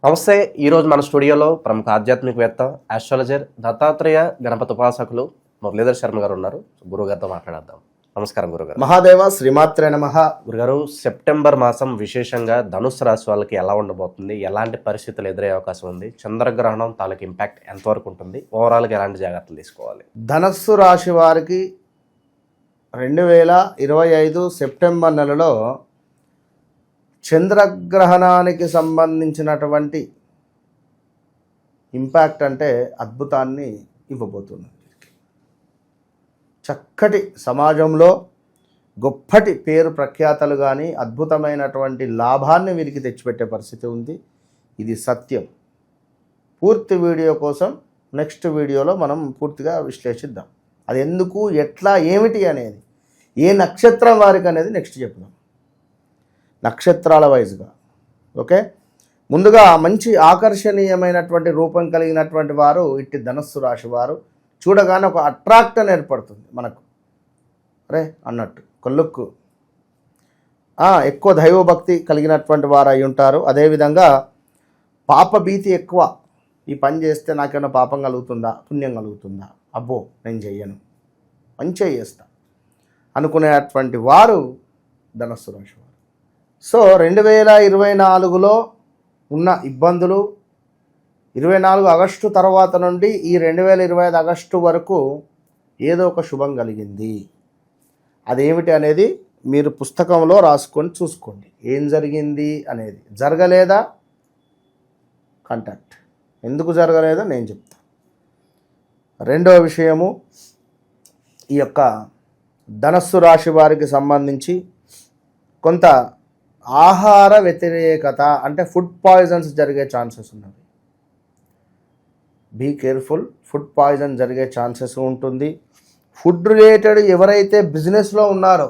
నమస్తే. ఈరోజు మన స్టూడియోలో ప్రముఖ ఆధ్యాత్మికవేత్త, ఆస్ట్రాలజర్, దత్తాత్రేయ గణపతి ఉపాసకులు మురళీధర్ శర్మ గారు ఉన్నారు. గురుగారితో మాట్లాడేద్దాం. నమస్కారం గురుగారు. మహాదేవ శ్రీమాత్రే నమః. గురుగారు, సెప్టెంబర్ మాసం విశేషంగా ధనుసు రాశి వాళ్ళకి ఎలా ఉండబోతుంది, ఎలాంటి పరిస్థితులు ఎదురయ్యే అవకాశం ఉంది, చంద్రగ్రహణం తాలూకు ఇంపాక్ట్ ఎంతవరకు ఉంటుంది, ఓవరాల్గా ఎలాంటి జాగ్రత్తలు తీసుకోవాలి? ధనస్సు రాశి వారికి 2025 సెప్టెంబర్ నెలలో చంద్రగ్రహణానికి సంబంధించినటువంటి ఇంపాక్ట్ అంటే అద్భుతాన్ని ఇవ్వబోతుంది. చక్కటి సమాజంలో గొప్పటి పేరు ప్రఖ్యాతలు కానీ అద్భుతమైనటువంటి లాభాన్ని వీరికి తెచ్చిపెట్టే పరిస్థితి ఉంది. ఇది సత్యం. పూర్తి వీడియో కోసం నెక్స్ట్ వీడియోలో మనం పూర్తిగా విశ్లేషిద్దాం. అది ఎందుకు, ఎట్లా, ఏమిటి అనేది, ఏ నక్షత్రం వారికి అనేది నెక్స్ట్ చెప్దాం, నక్షత్రాల వైజ్గా. ఓకే, ముందుగా మంచి ఆకర్షణీయమైనటువంటి రూపం కలిగినటువంటి వారు ఇట్టి ధనస్సు రాశి వారు. చూడగానే ఒక అట్రాక్షన్ ఏర్పడుతుంది మనకు, అరే అన్నట్టు కొల్లుక్కు. ఎక్కువ దైవభక్తి కలిగినటువంటి వారు అయి ఉంటారు. అదేవిధంగా పాప భీతి ఎక్కువ. ఈ పని చేస్తే నాకేమైనా పాపం కలుగుతుందా, పుణ్యం కలుగుతుందా, అబ్బో నేను చెయ్యను, మంచిగా చేస్తా అనుకునేటువంటి వారు ధనస్సు రాశి వారు. సో 2024లో ఉన్న ఇబ్బందులు 24 ఆగస్టు తర్వాత నుండి ఈ 2025 ఆగస్టు వరకు ఏదో ఒక శుభం కలిగింది. అదేమిటి అనేది మీరు పుస్తకంలో రాసుకొని చూసుకోండి. ఏం జరిగింది అనేది. జరగలేదా కాంటాక్ట్, ఎందుకు జరగలేదో నేను చెప్తాను. రెండవ విషయము, ఈ యొక్క ధనస్సు రాశి వారికి సంబంధించి కొంత ఆహార వ్యతిరేకత అంటే ఫుడ్ పాయిజన్స్ జరిగే ఛాన్సెస్ ఉన్నవి. Be careful. ఫుడ్ పాయిజన్ జరిగే ఛాన్సెస్ ఉంటుంది. ఫుడ్ రిలేటెడ్ ఎవరైతే బిజినెస్లో ఉన్నారో,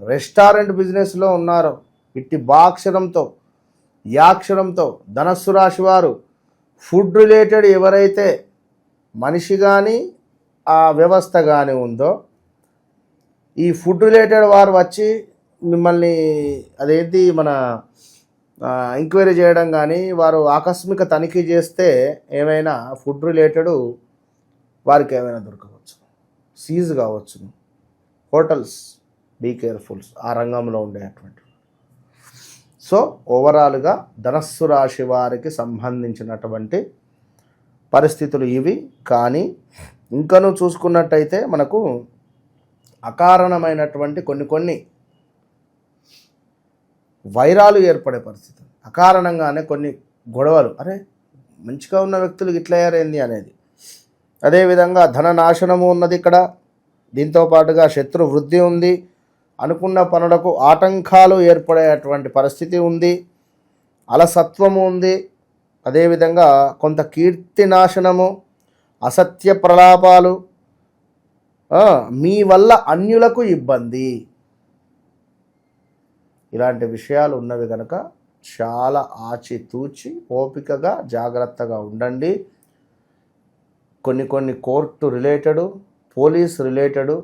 రెస్టారెంట్ బిజినెస్లో ఉన్నారో, ఇట్టి బాక్షరంతో యాక్షరంతో ధనస్సు రాశి వారు ఫుడ్ రిలేటెడ్ ఎవరైతే మనిషి కానీ ఆ వ్యవస్థ కానీ ఉందో, ఈ ఫుడ్ రిలేటెడ్ వారు వచ్చి మిమ్మల్ని అదేంటి మన ఎంక్వైరీ చేయడం కానీ, వారు ఆకస్మిక తనిఖీ చేస్తే ఏమైనా ఫుడ్ రిలేటెడ్ వారికి ఏమైనా దొరకవచ్చు, సీజ్ కావచ్చు. హోటల్స్, బీ కేర్ఫుల్స్ ఆ రంగంలో ఉండేటువంటి. సో ఓవరాల్గా ధనస్సు రాశి వారికి సంబంధించినటువంటి పరిస్థితులు ఇవి. కానీ ఇంకనూ చూసుకున్నట్టయితే మనకు అకారణమైనటువంటి కొన్ని వైరాలు ఏర్పడే పరిస్థితి, అకారణంగానే కొన్ని గొడవలు, అరే మంచిగా ఉన్న వ్యక్తులు ఇట్లా అయ్యారేంది అనేది. అదేవిధంగా ధన నాశనము ఉన్నది ఇక్కడ. దీంతో పాటుగా శత్రు వృద్ధి ఉంది. అనుకున్న పనులకు ఆటంకాలు ఏర్పడేటువంటి పరిస్థితి ఉంది. అలసత్వము ఉంది. అదేవిధంగా కొంత కీర్తి నాశనము, అసత్య ప్రలాపాలు, మీ వల్ల అన్యులకు ఇబ్బంది, ఇలాంటి విషయాలు ఉన్నవి కనుక చాలా ఆచితూచి ఓపికగా జాగ్రత్తగా ఉండండి. కొన్ని కోర్టు రిలేటెడు, పోలీస్ రిలేటెడు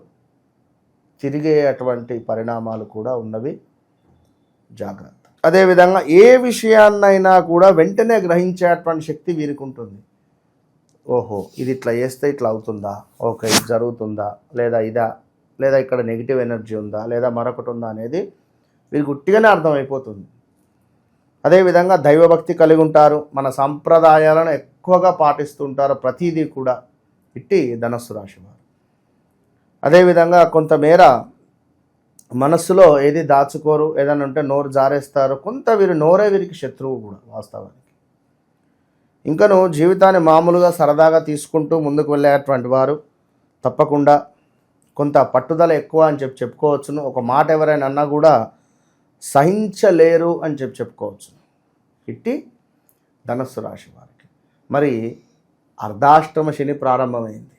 తిరిగేటువంటి పరిణామాలు కూడా ఉన్నవి. జాగ్రత్త. అదేవిధంగా ఏ విషయాన్నైనా కూడా వెంటనే గ్రహించేటువంటి శక్తి వీరికి ఉంటుంది. ఓహో ఇది ఇట్లా చేస్తే ఇట్లా అవుతుందా, ఓకే ఇది జరుగుతుందా, లేదా ఇదా, లేదా ఇక్కడ నెగిటివ్ ఎనర్జీ ఉందా, లేదా మరొకటి ఉందా అనేది వీరికి గుట్టిగానే అర్థమైపోతుంది. అదేవిధంగా దైవభక్తి కలిగి ఉంటారు. మన సంప్రదాయాలను ఎక్కువగా పాటిస్తుంటారు ప్రతిదీ కూడా ఇట్టి ధనస్సు రాశి వారు. అదేవిధంగా కొంతమేర మనస్సులో ఏది దాచుకోరు, ఏదైనా ఉంటే నోరు జారేస్తారు. కొంత నోరే వీరికి శత్రువు కూడా వాస్తవానికి. ఇంకను జీవితాన్ని మామూలుగా సరదాగా తీసుకుంటూ ముందుకు వెళ్ళేటువంటి వారు తప్పకుండా కొంత పట్టుదల ఎక్కువ అని చెప్పుకోవచ్చును. ఒక మాట ఎవరైనా అన్నా కూడా సహించలేరు అని చెప్పుకోవచ్చు ఇట్టి ధనస్సు రాశి వారికి. మరి అర్ధాష్టమ శని ప్రారంభమైంది.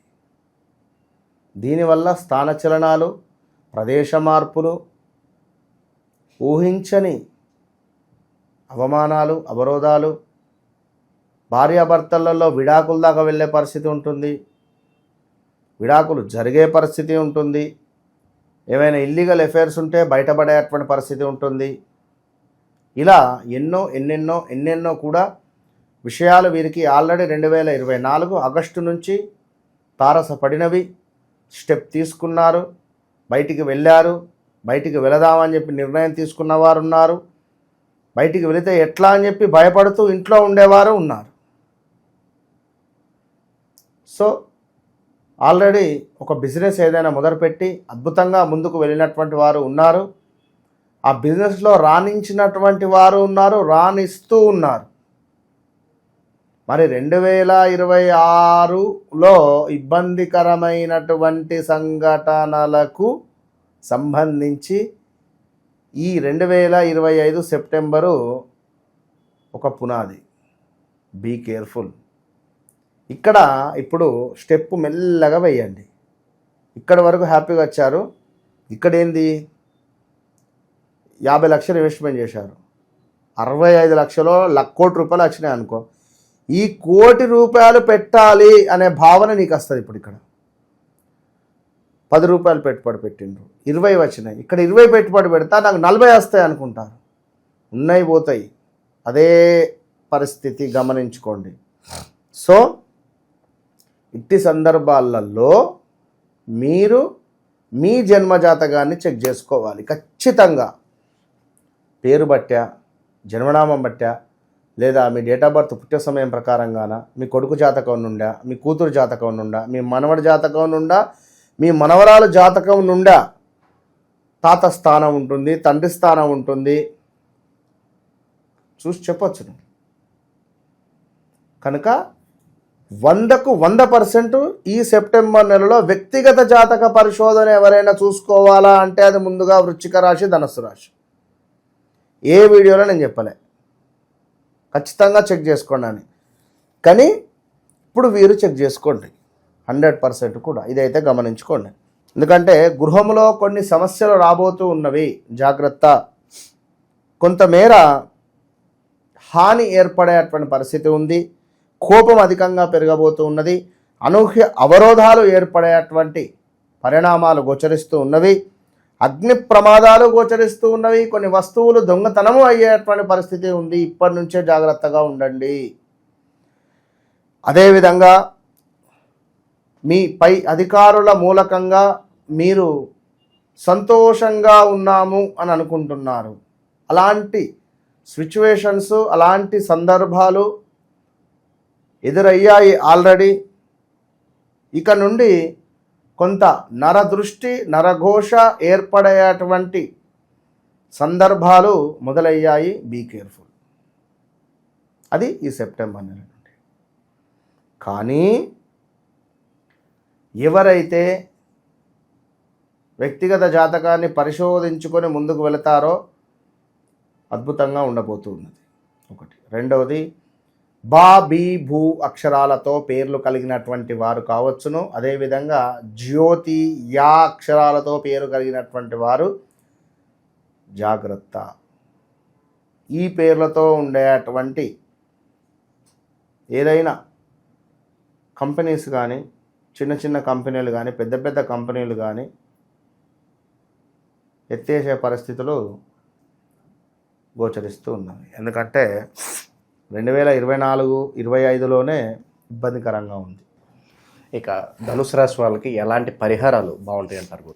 దీనివల్ల స్థానచలనాలు, ప్రదేశ మార్పులు, ఊహించని అవమానాలు, అవరోధాలు, భార్యాభర్తలలో విడాకుల దాకా వెళ్ళే పరిస్థితి ఉంటుంది. విడాకులు జరిగే పరిస్థితి ఉంటుంది. ఏమైనా ఇల్లీగల్ అఫైర్స్ ఉంటే బయటపడేటువంటి పరిస్థితి ఉంటుంది. ఇలా ఎన్నెన్నో కూడా విషయాలు వీరికి ఆల్రెడీ 2024 ఆగస్టు నుంచి తారసపడినవి. స్టెప్ తీసుకున్నారు, బయటికి వెళ్ళారు, బయటికి వెళదామని చెప్పి నిర్ణయం తీసుకున్న వారు ఉన్నారు, బయటికి వెళితే ఎట్లా అని చెప్పి భయపడుతూ ఇంట్లో ఉండేవారు ఉన్నారు. సో ఆల్రెడీ ఒక బిజినెస్ ఏదైనా మొదలుపెట్టి అద్భుతంగా ముందుకు వెళ్ళినటువంటి వారు ఉన్నారు, ఆ బిజినెస్లో రాణించినటువంటి వారు ఉన్నారు, రాణిస్తూ ఉన్నారు. మరి 2026లో ఇబ్బందికరమైనటువంటి సంఘటనలకు సంబంధించి ఈ 2025 సెప్టెంబరు ఒక పునాది. Be careful. ఇక్కడ ఇప్పుడు స్టెప్ మెల్లగా వేయండి. ఇక్కడ వరకు హ్యాపీగా వచ్చారు. ఇక్కడ ఏంది, 50 లక్షలు ఇన్వెస్ట్మెంట్ చేశారు, 65 లక్షలో కోటి రూపాయలు వచ్చినాయి అనుకో. ఈ కోటి రూపాయలు పెట్టాలి అనే భావన నీకు వస్తుంది. ఇప్పుడు ఇక్కడ 10 రూపాయలు పెట్టుబడి పెట్టిండ్రు, 20 వచ్చినాయి. ఇక్కడ 20 పెట్టుబడి పెడతా నాకు 40 వస్తాయి అనుకుంటారు. ఉన్నాయి పోతాయి. అదే పరిస్థితి గమనించుకోండి. సో ఇట్టి సందర్భాలలో మీరు మీ జన్మజాతకాన్ని చెక్ చేసుకోవాలి ఖచ్చితంగా. పేరు బట్టా, జన్మనామం బట్టా, లేదా మీ డేట్ ఆఫ్ బర్త్ పుట్టే సమయం ప్రకారంగానా, మీ కొడుకు జాతకం నుండా, మీ కూతురు జాతకం నుండా, మీ మనవడి జాతకం నుండా, మీ మనవరాలు జాతకం నుండా తాత స్థానం ఉంటుంది, తండ్రి స్థానం ఉంటుంది, చూసి చెప్పొచ్చు. కనుక 100కు 100% ఈ సెప్టెంబర్ నెలలో వ్యక్తిగత జాతక పరిశోధన ఎవరైనా చూసుకోవాలా అంటే అది ముందుగా వృశ్చిక రాశి, ధనుస్సు రాశి. ఏ వీడియోలో నేను చెప్పలే, ఖచ్చితంగా చెక్ చేసుకోండి అని. కానీ ఇప్పుడు వీరు చెక్ చేసుకోండి 100% కూడా. ఇదైతే గమనించుకోండి. ఎందుకంటే గృహంలో కొన్ని సమస్యలు రాబోతూ ఉన్నవి, జాగ్రత్త. కొంతమేర హాని ఏర్పడేటువంటి పరిస్థితి ఉంది. కోపం అధికంగా పెరగబోతూ ఉన్నది. అనూహ్య అవరోధాలు ఏర్పడేటువంటి పరిణామాలు గోచరిస్తూ ఉన్నవి. అగ్ని ప్రమాదాలు గోచరిస్తూ ఉన్నవి. కొన్ని వస్తువులు దొంగతనము అయ్యేటువంటి పరిస్థితి ఉంది. ఇప్పటి నుంచే జాగ్రత్తగా ఉండండి. అదేవిధంగా మీ పై అధికారుల మూలకంగా మీరు సంతోషంగా ఉన్నాము అని అనుకుంటున్నారు. అలాంటి సిచ్యువేషన్స్, అలాంటి సందర్భాలు ఎదురయ్యాయి ఆల్రెడీ. ఇక నుండి కొంత నరదృష్టి, నరఘోష ఏర్పడేటువంటి సందర్భాలు మొదలయ్యాయి. Be careful. అది ఈ సెప్టెంబర్ నెల నుండి. కానీ ఎవరైతే వ్యక్తిగత జాతకాన్ని పరిశోధించుకొని ముందుకు వెళతారో అద్భుతంగా ఉండబోతున్నది ఒకటి. రెండవది, బా, బీ, భూ అక్షరాలతో పేర్లు కలిగినటువంటి వారు కావచ్చును. అదేవిధంగా జ్యోతి, యా అక్షరాలతో పేరు కలిగినటువంటి వారు జాగ్రత్త. ఈ పేర్లతో ఉండేటువంటి ఏదైనా కంపెనీస్ కానీ, చిన్న చిన్న కంపెనీలు కానీ, పెద్ద పెద్ద కంపెనీలు కానీ ఎత్తేసే పరిస్థితులు గోచరిస్తూ ఉన్నాయి. ఎందుకంటే 2024-25లోనే ఇబ్బందికరంగా ఉంది. ఇక ధనుసు రాశి వాళ్ళకి ఎలాంటి పరిహారాలు బాగుంటాయి అంటారు?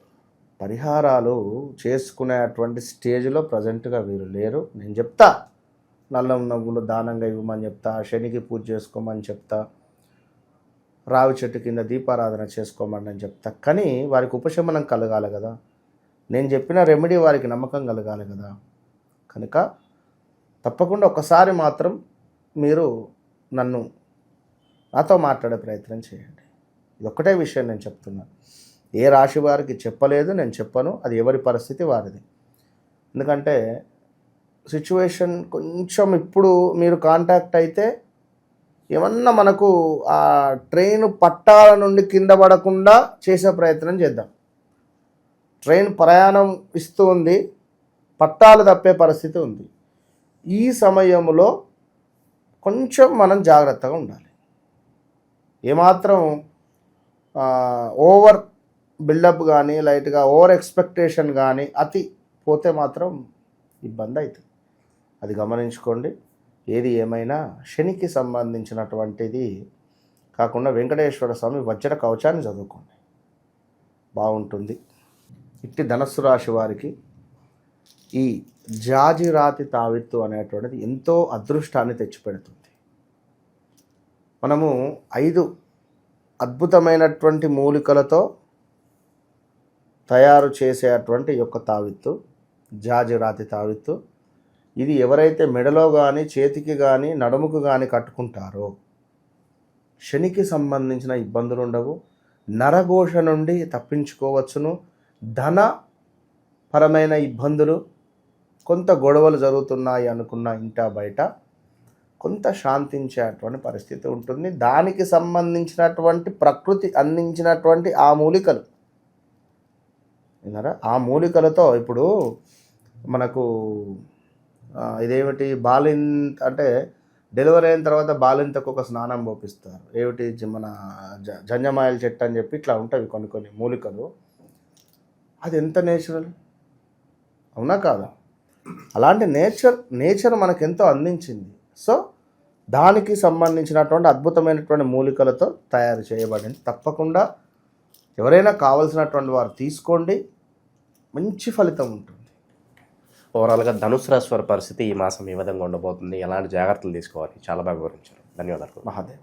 పరిహారాలు చేసుకునేటువంటి స్టేజ్లో ప్రజెంట్గా వీరు లేరు. నేను చెప్తా, నల్లం నవ్వులు దానంగా ఇవ్వమని చెప్తా, శనికి పూజ చేసుకోమని చెప్తా, రావి చెట్టు కింద దీపారాధన చేసుకోమని చెప్తా. కానీ వారికి ఉపశమనం కలగాలి కదా. నేను చెప్పిన రెమెడీ వారికి నమ్మకం కలగాలి కదా. కనుక తప్పకుండా ఒకసారి మాత్రం మీరు నాతో మాట్లాడే ప్రయత్నం చేయండి. ఇది ఒక్కటే విషయం నేను చెప్తున్నాను. ఏ రాశి వారికి చెప్పలేదు, నేను చెప్పను. అది ఎవరి పరిస్థితి వారిది. ఎందుకంటే సిచ్యువేషన్ కొంచెం ఇప్పుడు మీరు కాంటాక్ట్ అయితే ఏమన్నా మనకు ఆ ట్రైన్ పట్టాల నుండి కింద పడకుండా చేసే ప్రయత్నం చేద్దాం. ట్రైన్ ప్రయాణం ఇస్తూ ఉంది, పట్టాలు తప్పే పరిస్థితి ఉంది. ఈ సమయంలో కొంచెం మనం జాగ్రత్తగా ఉండాలి. ఏమాత్రం ఓవర్ బిల్డప్ కానీ, లైట్గా ఓవర్ ఎక్స్పెక్టేషన్ కానీ అతి పోతే మాత్రం ఇబ్బంది అవుతుంది. అది గమనించుకోండి. ఏది ఏమైనా శనికి సంబంధించినటువంటిది కాకుండా వెంకటేశ్వర స్వామి వజ్ర కవచాన్ని చదువుకోండి, బాగుంటుంది. ఇట్టి ధనస్సు రాశి వారికి ఈ జాజిరాతి తావిత్తు అనేటువంటిది ఎంతో అదృష్టాన్ని తెచ్చిపెడుతుంది. మనము 5 అద్భుతమైనటువంటి మూలికలతో తయారు చేసేటువంటి యొక్క తావిత్తు జాజిరాతి తావిత్తు. ఇది ఎవరైతే మెడలో కానీ చేతికి కానీ నడుముకు కానీ కట్టుకుంటారో శనికి సంబంధించిన ఇబ్బందులు ఉండవు, నరఘోష నుండి తప్పించుకోవచ్చును, ధన పరమైన ఇబ్బందులు, కొంత గొడవలు జరుగుతున్నాయి అనుకున్న ఇంట బయట కొంత శాంతించేటువంటి పరిస్థితి ఉంటుంది. దానికి సంబంధించినటువంటి ప్రకృతి అందించినటువంటి ఆ మూలికలు విన్నారా, ఆ మూలికలతో ఇప్పుడు మనకు ఇదేమిటి అంటే డెలివరీ అయిన తర్వాత బాలింతకు ఒక స్నానం పోపిస్తారు, ఏమిటి మన జంజమాయల చెట్టు అని చెప్పి ఇట్లా ఉంటాయి కొన్ని మూలికలు. అది ఎంత నేచురల్, అవునా కాదా? అలాంటి నేచర్ మనకెంతో అందించింది. సో దానికి సంబంధించినటువంటి అద్భుతమైనటువంటి మూలికలతో తయారు చేయబడింది. తప్పకుండా ఎవరైనా కావాల్సినటువంటి వారు తీసుకోండి, మంచి ఫలితం ఉంటుంది. ఓవరాల్గా ధనుసు రాశి వారి పరిస్థితి ఈ మాసం ఏ విధంగా ఉండబోతుంది, ఎలాంటి జాగ్రత్తలు తీసుకోవాలి, చాలా బాగా వివరించారు. ధన్యవాదాలు. మహాదేవ్.